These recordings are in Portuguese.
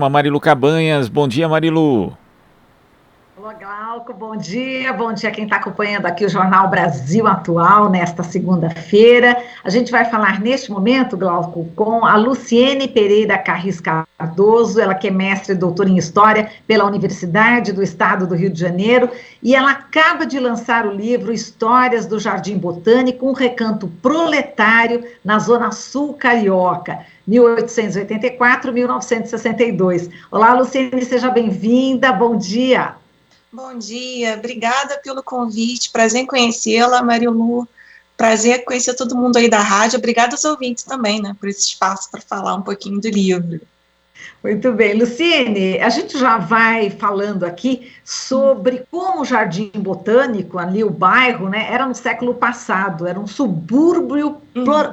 programa Marilu Cabanhas. Bom dia, Marilu. Olá, Glauco, bom dia. Bom dia a quem está acompanhando aqui o Jornal Brasil Atual nesta segunda-feira. A gente vai falar neste momento, Glauco, com a Luciene Pereira Carris Cardoso, ela que é mestre e doutora em História pela Universidade do Estado do Rio de Janeiro, e ela acaba de lançar o livro Histórias do Jardim Botânico, um recanto proletário na Zona Sul Carioca, 1884-1962. Olá, Luciene, seja bem-vinda, bom dia. Bom dia, obrigada pelo convite, prazer em conhecê-la, Marilu, prazer conhecer todo mundo aí da rádio, obrigada aos ouvintes também, né, por esse espaço para falar um pouquinho do livro. Muito bem, Luciene, a gente já vai falando aqui sobre como o Jardim Botânico, ali o bairro, né, era no século passado, era um subúrbio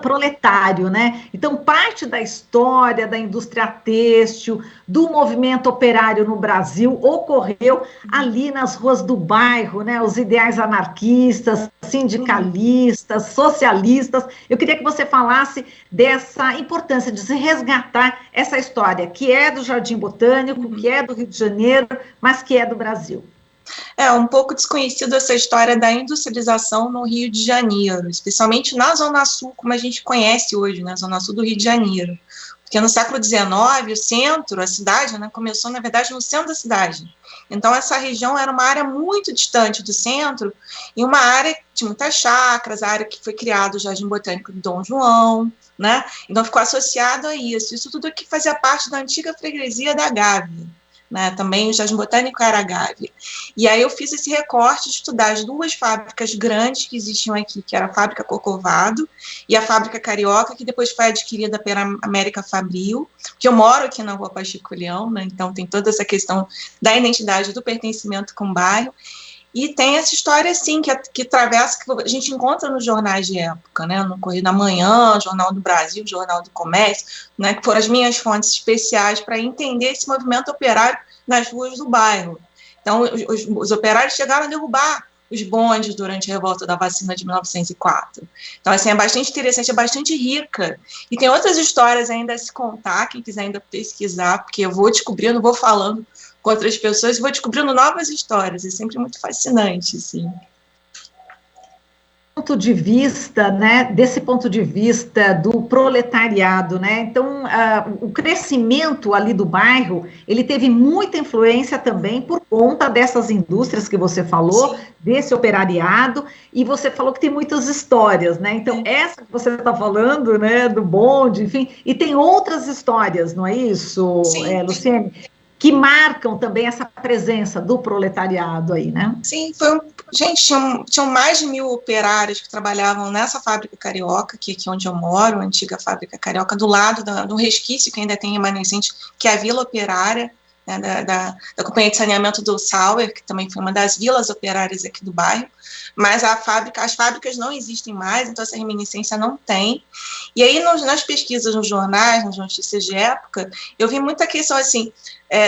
proletário, né? Então, parte da história da indústria têxtil, do movimento operário no Brasil, ocorreu ali nas ruas do bairro, né? Os ideais anarquistas, sindicalistas, socialistas. Eu queria que você falasse dessa importância de se resgatar essa história, que é do Jardim Botânico, que é do Rio de Janeiro, mas que é do Brasil. É um pouco desconhecido essa história da industrialização no Rio de Janeiro, especialmente na Zona Sul, como a gente conhece hoje, na Zona Sul do Rio de Janeiro. Porque no século XIX, o centro, a cidade, né, começou, na verdade, no centro da cidade. Então, essa região era uma área muito distante do centro, e uma área de muitas chácaras, a área que foi criado o Jardim Botânico de Dom João, né? Então, ficou associado a isso. Isso tudo aqui fazia parte da antiga freguesia da Gávea. Né, também o Jardim Botânico era Gávea. E aí eu fiz esse recorte de estudar as duas fábricas grandes que existiam aqui, que era a fábrica Corcovado e a fábrica Carioca, que depois foi adquirida pela América Fabril, que eu moro aqui na Rua Pacheco Leão, né, então tem toda essa questão da identidade, do pertencimento com o bairro. E tem essa história, assim, que atravessa, que a gente encontra nos jornais de época, né? No Correio da Manhã, Jornal do Brasil, Jornal do Comércio, né? Que foram as minhas fontes especiais para entender esse movimento operário nas ruas do bairro. Então, os operários chegaram a derrubar os bondes durante a revolta da vacina de 1904. Então, assim, é bastante interessante, é bastante rica. E tem outras histórias ainda a se contar, quem quiser ainda pesquisar, porque eu vou descobrindo, vou falando com outras pessoas e vou descobrindo novas histórias. É sempre muito fascinante, assim. Ponto de vista, né, desse ponto de vista do proletariado, né, então o crescimento ali do bairro, ele teve muita influência também por conta dessas indústrias que você falou, Sim. desse operariado, e você falou que tem muitas histórias, né, então essa que você está falando, né, do bonde, enfim, e tem outras histórias, não é isso, Sim, Luciene? Que marcam também essa presença do proletariado aí, né? sim, gente, tinham mais de 1.000 operários que trabalhavam nessa fábrica carioca, que é aqui onde eu moro, a antiga fábrica carioca, do lado do resquício que ainda tem remanescente, que é a Vila Operária, né, da Companhia de Saneamento do Sauer, que também foi uma das vilas operárias aqui do bairro, mas as fábricas não existem mais, então essa reminiscência não tem. E aí, nas pesquisas nos jornais, nas notícias de época, eu vi muita questão, assim,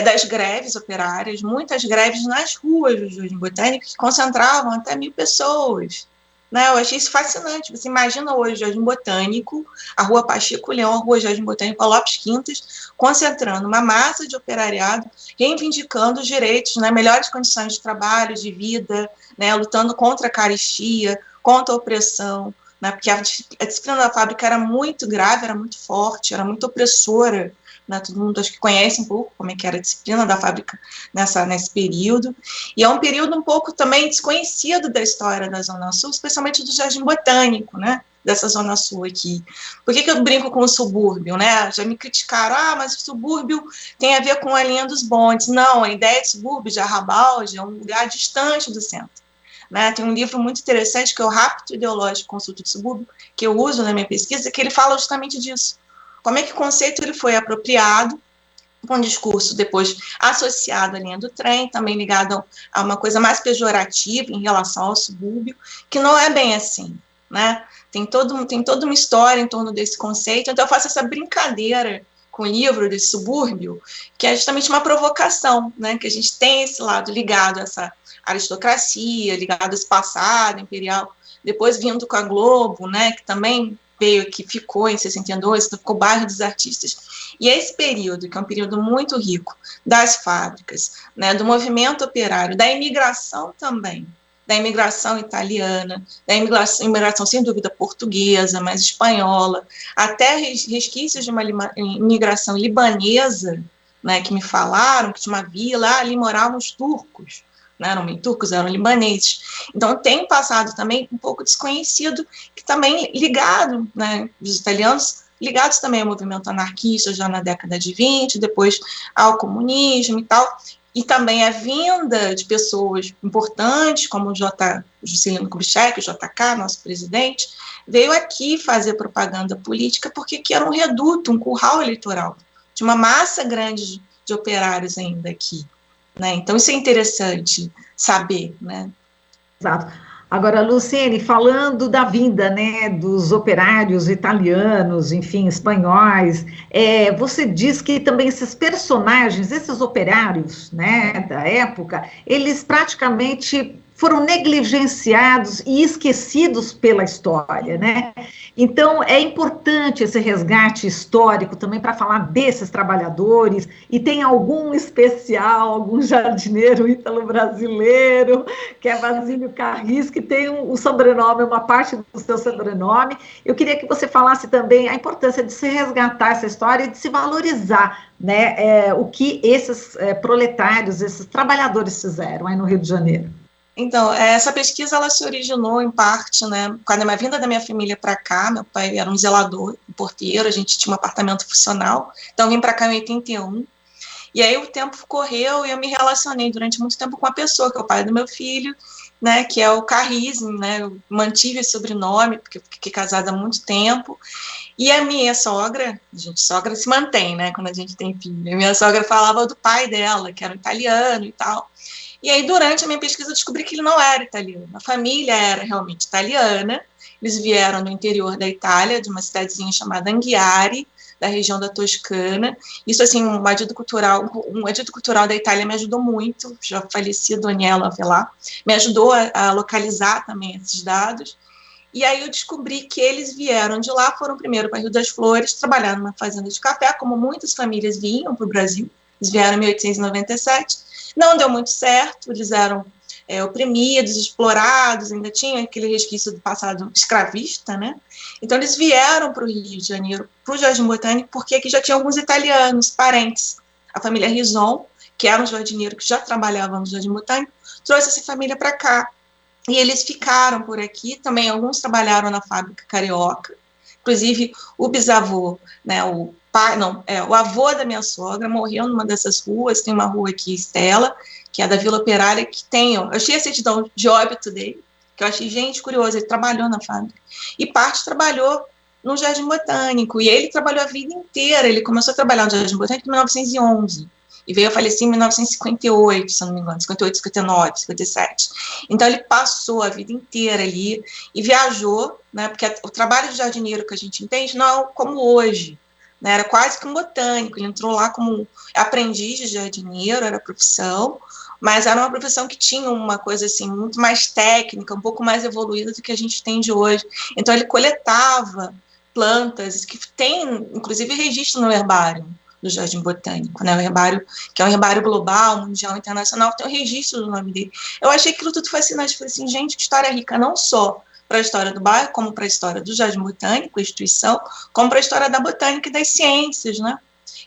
das greves operárias, muitas greves nas ruas do Jardim Botânico, que concentravam até 1.000 pessoas. Né, eu achei isso fascinante. Você imagina hoje o Jardim Botânico, a Rua Pacheco Leão, a Rua Jardim Botânico, a Lopes Quintas, concentrando uma massa de operariado, reivindicando os direitos, né, melhores condições de trabalho, de vida, né, lutando contra a carestia, contra a opressão, né, porque a disciplina da fábrica era muito grave, era muito forte, era muito opressora. Né, todo mundo acho que conhece um pouco como é que era a disciplina da fábrica nesse período, e é um período um pouco também desconhecido da história da Zona Sul, especialmente do Jardim Botânico, né, dessa Zona Sul aqui. Por que eu brinco com o subúrbio, né? Já me criticaram, mas o subúrbio tem a ver com a linha dos bondes. Não, a ideia de subúrbio, de Arrabalde, é um lugar distante do centro. Né? Tem um livro muito interessante, que é o Rapto Ideológico Consulto de Subúrbio, que eu uso na minha pesquisa, que ele fala justamente disso. Como é que o conceito ele foi apropriado, com um discurso depois associado à linha do trem, também ligado a uma coisa mais pejorativa em relação ao subúrbio, que não é bem assim, né? Tem toda uma história em torno desse conceito, então eu faço essa brincadeira com o livro desse subúrbio, que é justamente uma provocação, né? Que a gente tem esse lado ligado a essa aristocracia, ligado a esse passado imperial, depois vindo com a Globo, né? Que também veio aqui, ficou em 62, ficou o bairro dos artistas. E esse período, que é um período muito rico, das fábricas, né, do movimento operário, da imigração também, da imigração italiana, da imigração sem dúvida portuguesa, mas espanhola, até resquícios de uma imigração libanesa, né, que me falaram que tinha uma vila, ali moravam os turcos, não eram turcos, eram libaneses. Então, tem passado também um pouco desconhecido, que também ligado, né, os italianos, ligados também ao movimento anarquista, já na década de 20, depois ao comunismo e tal, e também a vinda de pessoas importantes, como o Juscelino Kubitschek, o JK, nosso presidente, veio aqui fazer propaganda política, porque aqui era um reduto, um curral eleitoral, de uma massa grande de operários ainda aqui. Né? Então, isso é interessante saber, né? Exato. Agora, Luciene, falando da vinda, né, dos operários italianos, enfim, espanhóis, você diz que também esses personagens, esses operários, né, da época, eles praticamente foram negligenciados e esquecidos pela história, né? Então, é importante esse resgate histórico também para falar desses trabalhadores, e tem algum especial, algum jardineiro ítalo-brasileiro, que é Basílio Carris, que tem um sobrenome, uma parte do seu sobrenome. Eu queria que você falasse também a importância de se resgatar essa história e de se valorizar, né, o que esses proletários, esses trabalhadores fizeram aí no Rio de Janeiro. Então, essa pesquisa, ela se originou, em parte, né, com a vinda da minha família para cá. Meu pai era um zelador, um porteiro, a gente tinha um apartamento funcional, então vim para cá em 81, e aí o tempo correu e eu me relacionei durante muito tempo com a pessoa, que é o pai do meu filho, né, que é o Carris, né, eu mantive esse sobrenome, porque eu fiquei casada há muito tempo, e a minha sogra, sogra se mantém, né, quando a gente tem filho, a minha sogra falava do pai dela, que era um italiano e tal. E aí, durante a minha pesquisa, eu descobri que ele não era italiano. A família era realmente italiana. Eles vieram do interior da Itália, de uma cidadezinha chamada Anghiari, da região da Toscana. Isso, assim, um adito cultural da Itália me ajudou muito. Já falecido Daniela Avelar, me ajudou a localizar também esses dados. E aí eu descobri que eles vieram de lá, foram primeiro para Rio das Flores, trabalhar numa fazenda de café, como muitas famílias vinham para o Brasil. Eles vieram em 1897. Não deu muito certo, eles eram oprimidos, explorados, ainda tinha aquele resquício do passado escravista, né? Então eles vieram para o Rio de Janeiro, para o Jardim Botânico, porque aqui já tinha alguns italianos, parentes. A família Rison, que era um jardineiro que já trabalhava no Jardim Botânico, trouxe essa família para cá. E eles ficaram por aqui, também alguns trabalharam na fábrica carioca, inclusive o bisavô, né, o avô da minha sogra morreu numa dessas ruas. Tem uma rua aqui, Estela, que é da Vila Operária, que tem, eu achei a certidão de óbito dele, que eu achei, gente, curioso, ele trabalhou na fábrica, e parte trabalhou no Jardim Botânico, e ele trabalhou a vida inteira. Ele começou a trabalhar no Jardim Botânico em 1911, e veio a falecer em 1958, se não me engano, 58, 59, 57. Então, ele passou a vida inteira ali e viajou, né, porque o trabalho de jardineiro que a gente entende não é como hoje, né, era quase que um botânico. Ele entrou lá como aprendiz de jardineiro, era a profissão, mas era uma profissão que tinha uma coisa assim, muito mais técnica, um pouco mais evoluída do que a gente entende hoje. Então, ele coletava plantas, que tem, inclusive, registro no herbário do Jardim Botânico, né, o herbário, que é um herbário global, mundial, internacional, tem o registro do nome dele. Eu achei aquilo tudo fascinante. Falei assim, gente, que história rica, não só para a história do bairro, como para a história do Jardim Botânico, a instituição, como para a história da botânica e das ciências, né?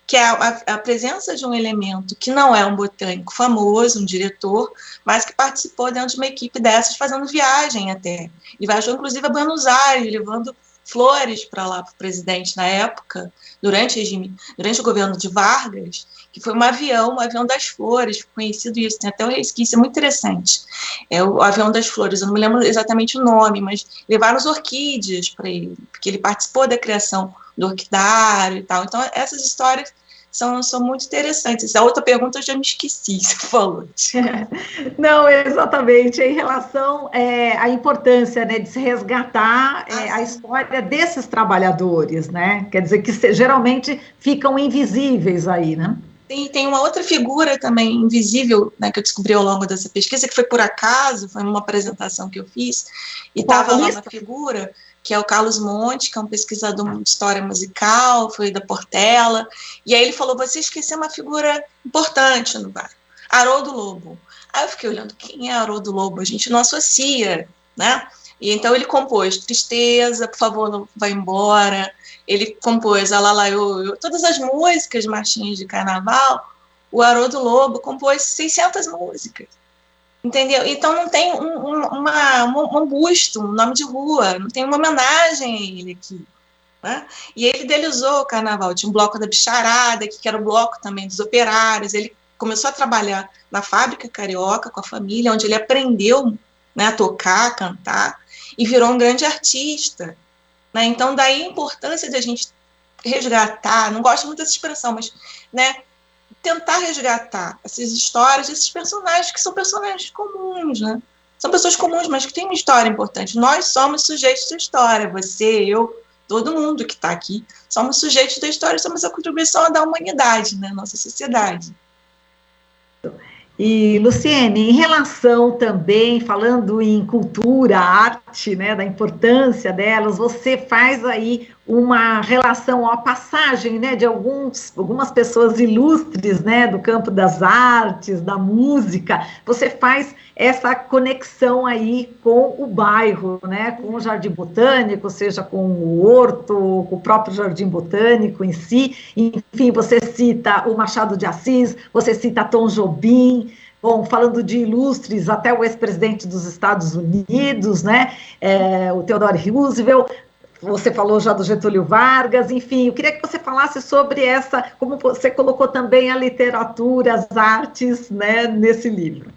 Que é a presença de um elemento que não é um botânico famoso, um diretor, mas que participou dentro de uma equipe dessas, fazendo viagem até. Ele viajou, inclusive, a Buenos Aires, levando flores para lá, para o presidente na época, durante o governo de Vargas, que foi um avião das flores, conhecido isso, tem até um resquício, é muito interessante. É o avião das flores, eu não me lembro exatamente o nome, mas levaram as orquídeas para ele, porque ele participou da criação do orquidário e tal. Então, essas histórias são muito interessantes. A outra pergunta eu já me esqueci, você falou. Não, exatamente, em relação à importância, né, de se resgatar a história desses trabalhadores, né? Quer dizer, que geralmente ficam invisíveis aí, né? Tem uma outra figura também invisível, né, que eu descobri ao longo dessa pesquisa, que foi por acaso, foi uma apresentação que eu fiz, e estava lá uma figura, que é o Carlos Monte, que é um pesquisador de história musical, foi da Portela, e aí ele falou, você esqueceu uma figura importante no bairro, Haroldo Lobo. Aí eu fiquei olhando, quem é Haroldo Lobo? A gente não associa, né? E então ele compôs Tristeza, Por Favor, Não Vai Embora, ele compôs Alalaiô, todas as músicas de marchinhas de carnaval, o Haroldo Lobo compôs 600 músicas. Entendeu? Então não tem um busto, um nome de rua, não tem uma homenagem a ele aqui. Né? E ele idealizou o carnaval. Tinha um bloco da Bicharada, que era o bloco também dos operários. Ele começou a trabalhar na fábrica carioca com a família, onde ele aprendeu, né, a tocar, a cantar, e virou um grande artista. Né? Então, daí a importância de a gente resgatar, não gosto muito dessa expressão, mas, né, tentar resgatar essas histórias desses personagens que são personagens comuns, né? São pessoas comuns, mas que têm uma história importante. Nós somos sujeitos da história, você, eu, todo mundo que está aqui, somos sujeitos da história, somos a contribuição da humanidade, né? Nossa sociedade. E, Luciene, em relação também, falando em cultura, arte, né, da importância delas, você faz aí uma relação, a passagem, né, de algumas pessoas ilustres, né, do campo das artes, da música, você faz essa conexão aí com o bairro, né, com o Jardim Botânico, seja com o Horto, com o próprio Jardim Botânico em si, enfim, você cita o Machado de Assis, você cita Tom Jobim. Bom, falando de ilustres, até o ex-presidente dos Estados Unidos, né, o Theodore Roosevelt, você falou já do Getúlio Vargas, enfim, eu queria que você falasse sobre essa, como você colocou também a literatura, as artes, né, nesse livro.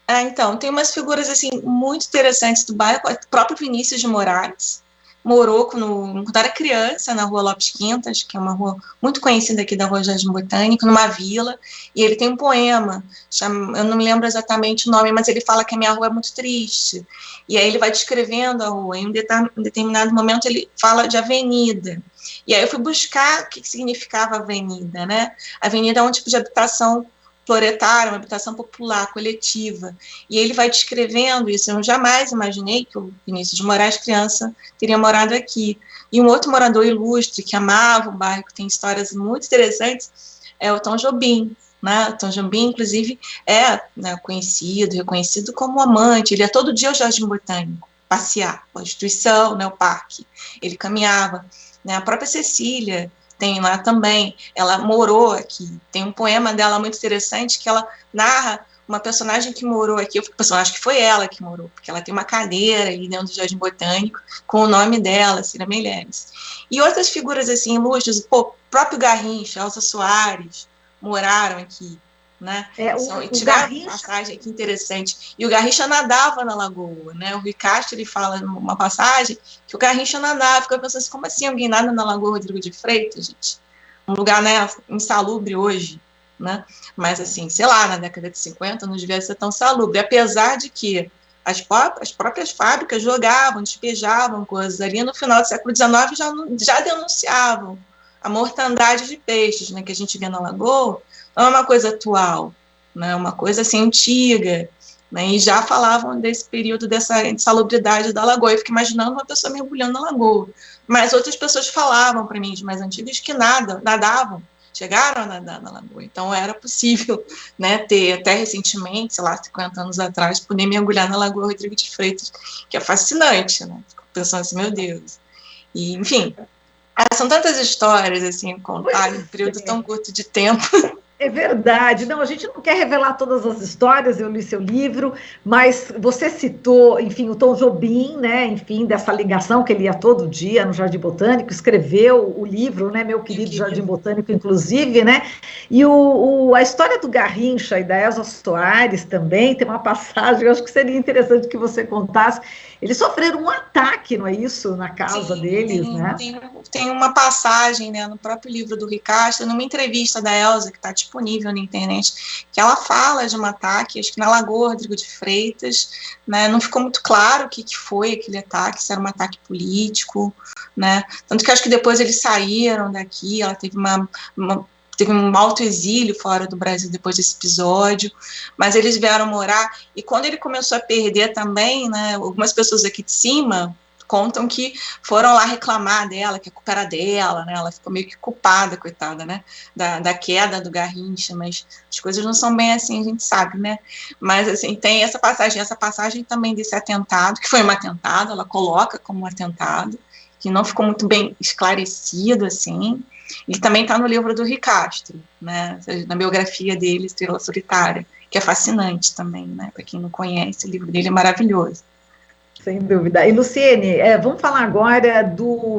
Então, tem umas figuras, assim, muito interessantes do bairro, o próprio Vinícius de Moraes, morou quando era criança na Rua Lopes Quintas, que é uma rua muito conhecida aqui da Rua Jardim Botânico, numa vila, e ele tem um poema, eu não me lembro exatamente o nome, mas ele fala que a minha rua é muito triste, e aí ele vai descrevendo a rua, em um determinado momento ele fala de avenida, e aí eu fui buscar o que significava avenida, né? Avenida é um tipo de habitação proletária, uma habitação popular, coletiva. E ele vai descrevendo isso. Eu jamais imaginei que o Vinícius de Moraes, criança, teria morado aqui. E um outro morador ilustre, que amava o bairro, que tem histórias muito interessantes, é o Tom Jobim. Né? O Tom Jobim, inclusive, é, né, conhecido, reconhecido como amante. Ele ia todo dia ao Jardim Botânico, passear, a instituição, né, o parque. Ele caminhava. Né? A própria Cecília tem lá também, ela morou aqui, tem um poema dela muito interessante que ela narra uma personagem que morou aqui, eu fico pensando, acho que foi ela que morou, porque ela tem uma cadeira ali dentro do Jardim Botânico com o nome dela, Cira Meireles. E outras figuras assim, ilustres, o próprio Garrincha, Elza Soares, moraram aqui, né? Tiveram uma passagem aqui interessante. E o Garrincha nadava na lagoa, né? O Rui Castro, ele fala numa passagem que o Garrincha nadava. Fica pensando assim, como assim alguém nada na Lagoa Rodrigo de Freitas, gente? Um lugar, né, insalubre hoje, né? Mas assim, sei lá, na década de 50 não devia ser tão salubre, apesar de que as próprias fábricas jogavam, despejavam coisas ali. No final do século XIX já denunciavam a mortandade de peixes, né, que a gente vê na lagoa. Não é uma coisa atual, né, é uma coisa assim antiga, né, e já falavam desse período dessa insalubridade da lagoa. Eu fico imaginando uma pessoa mergulhando na lagoa, mas outras pessoas falavam para mim, de mais antigas, que nadavam, chegaram a nadar na lagoa, então era possível, né, ter até recentemente, sei lá, 50 anos atrás, poder mergulhar na Lagoa Rodrigo de Freitas, que é fascinante, né, fico pensando assim, meu Deus, e enfim, são tantas histórias, assim, contar em um período tão curto de tempo. É verdade. Não, a gente não quer revelar todas as histórias, eu li seu livro, mas você citou, enfim, o Tom Jobim, né, enfim, dessa ligação que ele ia todo dia no Jardim Botânico, escreveu o livro, né, Meu Querido Jardim Botânico, inclusive, né, e a história do Garrincha e da Elza Soares também tem uma passagem, eu acho que seria interessante que você contasse. Eles sofreram um ataque, não é isso, na casa deles, né? Tem uma passagem, né, no próprio livro do Ricardo, numa entrevista da Elza, que está disponível na internet, que ela fala de um ataque, acho que na Lagoa Rodrigo de Freitas, né, não ficou muito claro o que foi aquele ataque, se era um ataque político, né, tanto que acho que depois eles saíram daqui, ela teve teve um alto exílio fora do Brasil depois desse episódio, mas eles vieram morar, e quando ele começou a perder também, né, algumas pessoas aqui de cima contam que foram lá reclamar dela, que a culpa era dela, né, ela ficou meio que culpada, coitada, né, da queda do Garrincha, mas as coisas não são bem assim, a gente sabe, né, mas assim, tem essa passagem também desse atentado, que foi um atentado, ela coloca como um atentado, que não ficou muito bem esclarecido, assim. Ele também está no livro do Ricastro, né, na biografia dele, Estrela Solitária, que é fascinante também, né, para quem não conhece, o livro dele é maravilhoso. Sem dúvida. E, Luciene, vamos falar agora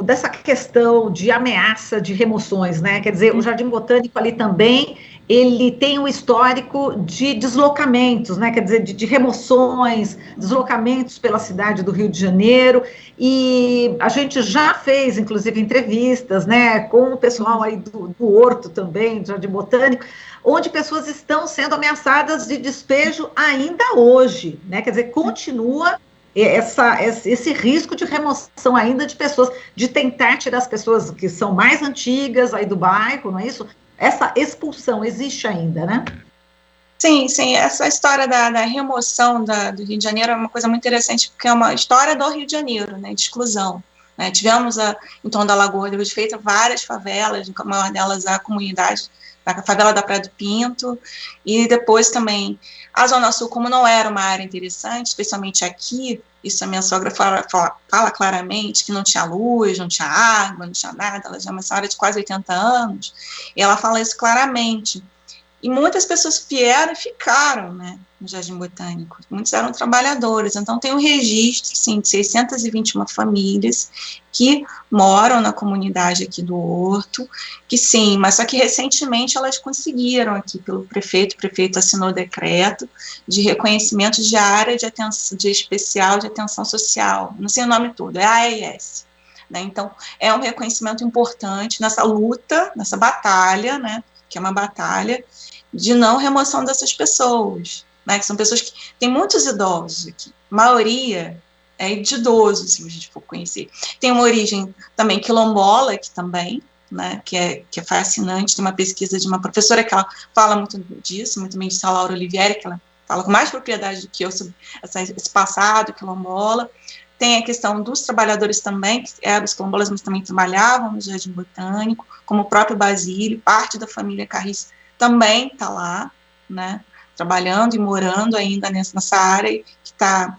dessa questão de ameaça de remoções, né? Quer dizer, o Jardim Botânico ali também, ele tem um histórico de deslocamentos, né? Quer dizer, de remoções, deslocamentos pela cidade do Rio de Janeiro, e a gente já fez, inclusive, entrevistas, né, com o pessoal aí do Horto também, do Jardim Botânico, onde pessoas estão sendo ameaçadas de despejo ainda hoje, né? Quer dizer, continua esse risco de remoção ainda de pessoas, de tentar tirar as pessoas que são mais antigas aí do bairro, não é isso? Essa expulsão existe ainda, né? Sim, sim, essa história da remoção do Rio de Janeiro é uma coisa muito interessante, porque é uma história do Rio de Janeiro, né, de exclusão. Né? Tivemos, em torno da Lagoa de Feita, várias favelas, a maior delas a comunidade, a favela da Praia do Pinto, e depois também a Zona Sul, como não era uma área interessante, especialmente aqui, isso a minha sogra fala claramente, que não tinha luz, não tinha água, não tinha nada, ela já é uma senhora de quase 80 anos, e ela fala isso claramente. E muitas pessoas vieram e ficaram, né, no Jardim Botânico. Muitos eram trabalhadores. Então, tem um registro, sim, de 621 famílias que moram na comunidade aqui do Horto, que sim, mas só que recentemente elas conseguiram aqui pelo prefeito, o prefeito assinou decreto de reconhecimento de área de atenção, de especial de atenção social, não sei o nome todo, é a AES. Né? Então, é um reconhecimento importante nessa luta, nessa batalha, né, que é uma batalha de não remoção dessas pessoas, né, que são pessoas que tem muitos idosos aqui, a maioria é de idosos, se a gente for conhecer. Tem uma origem também quilombola aqui também, né, que é fascinante, tem uma pesquisa de uma professora que ela fala muito disso, muito bem, de Laura Olivieri, que ela fala com mais propriedade do que eu sobre esse passado quilombola. Tem a questão dos trabalhadores também, que eram os quilombolas, mas também trabalhavam no Jardim Botânico, como o próprio Basílio, parte da família Carris também está lá, né, trabalhando e morando ainda nessa área, que está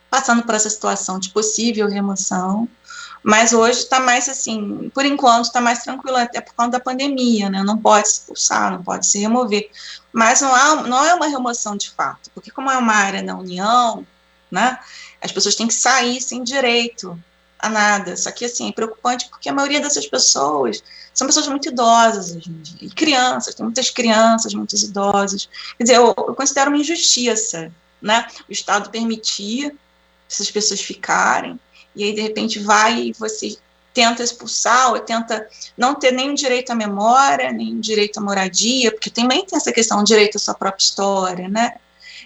passando por essa situação de possível remoção, mas hoje está mais assim, por enquanto está mais tranquilo, até por conta da pandemia, né, não pode se expulsar, não pode se remover, mas não é uma remoção de fato, porque como é uma área da União, né, as pessoas têm que sair sem direito a nada, só que assim, é preocupante porque a maioria dessas pessoas são pessoas muito idosas hoje em dia, e crianças, tem muitas crianças, muitos idosos, quer dizer, eu considero uma injustiça, né, o Estado permitir essas pessoas ficarem, e aí de repente vai e você tenta expulsar, ou tenta não ter nem direito à memória, nem direito à moradia, porque também tem essa questão, direito à sua própria história, né,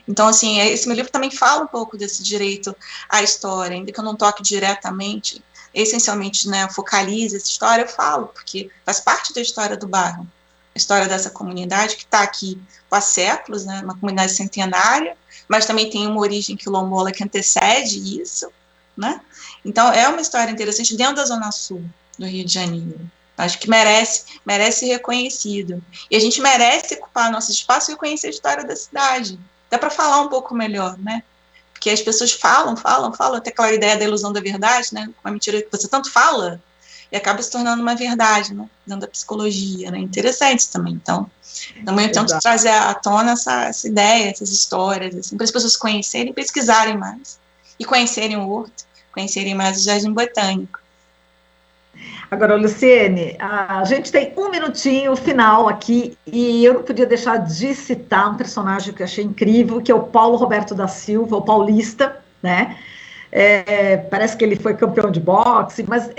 então, assim, esse meu livro também fala um pouco desse direito à história, ainda que eu não toque diretamente, essencialmente, né, focalize essa história, eu falo, porque faz parte da história do bairro, a história dessa comunidade que está aqui há séculos, né, uma comunidade centenária, mas também tem uma origem quilombola que antecede isso, né, então é uma história interessante dentro da Zona Sul do Rio de Janeiro. Acho que merece ser reconhecido, e a gente merece ocupar nosso espaço e reconhecer a história da cidade. Dá para falar um pouco melhor, né? Porque as pessoas falam, até aquela ideia da ilusão da verdade, né? Uma mentira que você tanto fala e acaba se tornando uma verdade, né? Dentro da psicologia, né? Interessante também. Então, também eu tento trazer à tona essa ideia, essas histórias, assim, para as pessoas conhecerem, pesquisarem mais e conhecerem o Horto, conhecerem mais o Jardim Botânico. Agora, Luciene, a gente tem um minutinho final aqui e eu não podia deixar de citar um personagem que eu achei incrível, que é o Paulo Roberto da Silva, o paulista, né? Parece que ele foi campeão de boxe, mas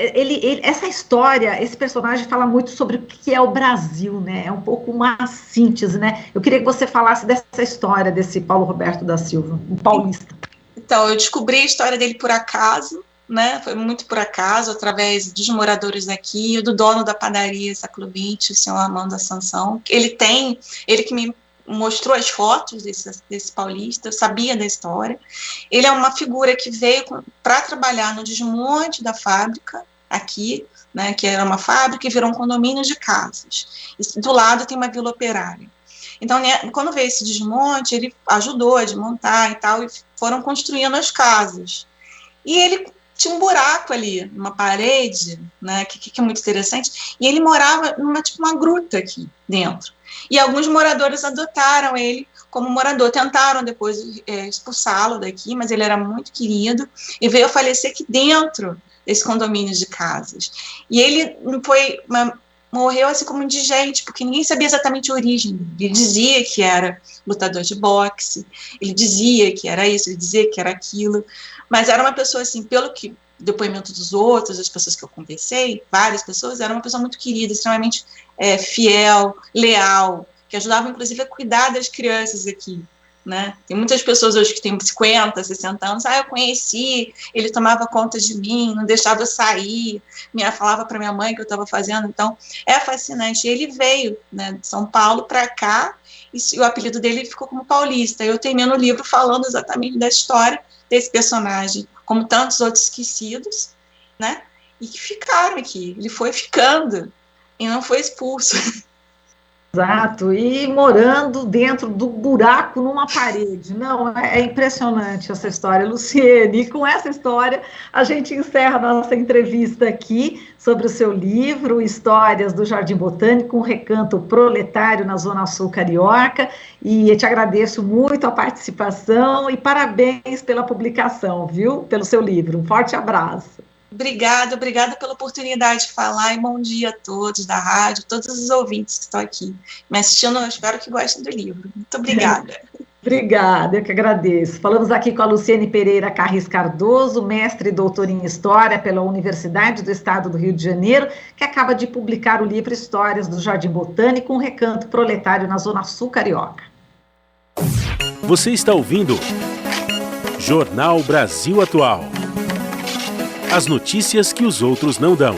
essa história, esse personagem fala muito sobre o que é o Brasil, né? É um pouco uma síntese, né? Eu queria que você falasse dessa história desse Paulo Roberto da Silva, um paulista. Então, eu descobri a história dele por acaso, né? Foi muito por acaso, através dos moradores daqui, do dono da padaria Século XX, o senhor Armando Assunção. Ele que me mostrou as fotos desse paulista, eu sabia da história. Ele é uma figura que veio para trabalhar no desmonte da fábrica aqui, né, que era uma fábrica e virou um condomínio de casas. E do lado tem uma vila operária. Então, né, quando veio esse desmonte, ele ajudou a desmontar e tal, e foram construindo as casas. E ele tinha um buraco ali, numa parede, né, que é muito interessante, e ele morava numa tipo uma gruta aqui dentro. E alguns moradores adotaram ele como morador, tentaram depois expulsá-lo daqui, mas ele era muito querido e veio a falecer aqui dentro desse condomínio de casas. E ele morreu assim como indigente, porque ninguém sabia exatamente a origem dele. Ele dizia que era lutador de boxe, ele dizia que era isso, ele dizia que era aquilo, mas era uma pessoa assim, pelo que depoimento dos outros, as pessoas que eu conversei, várias pessoas, era uma pessoa muito querida, extremamente fiel, leal, que ajudava inclusive a cuidar das crianças aqui, né? Tem muitas pessoas hoje que têm 50, 60 anos, eu conheci, ele tomava conta de mim, não deixava eu sair, falava para minha mãe que eu estava fazendo, então é fascinante. E ele veio, né, de São Paulo para cá, e o apelido dele ficou como Paulista. Eu termino o livro falando exatamente da história desse personagem, como tantos outros esquecidos, né, e que ficaram aqui. Ele foi ficando e não foi expulso. Exato, e morando dentro do buraco numa parede. Não, é impressionante essa história, Luciene. E com essa história, a gente encerra a nossa entrevista aqui sobre o seu livro, Histórias do Jardim Botânico, um recanto proletário na Zona Sul Carioca. E eu te agradeço muito a participação e parabéns pela publicação, viu? Pelo seu livro. Um forte abraço. Obrigada pela oportunidade de falar e bom dia a todos da rádio, todos os ouvintes que estão aqui me assistindo, eu espero que gostem do livro. Muito obrigada. Obrigada, eu que agradeço. Falamos aqui com a Luciene Pereira Carris Cardoso, mestre e doutora em História pela Universidade do Estado do Rio de Janeiro, que acaba de publicar o livro Histórias do Jardim Botânico, um recanto proletário na Zona Sul Carioca. Você está ouvindo Jornal Brasil Atual. As notícias que os outros não dão.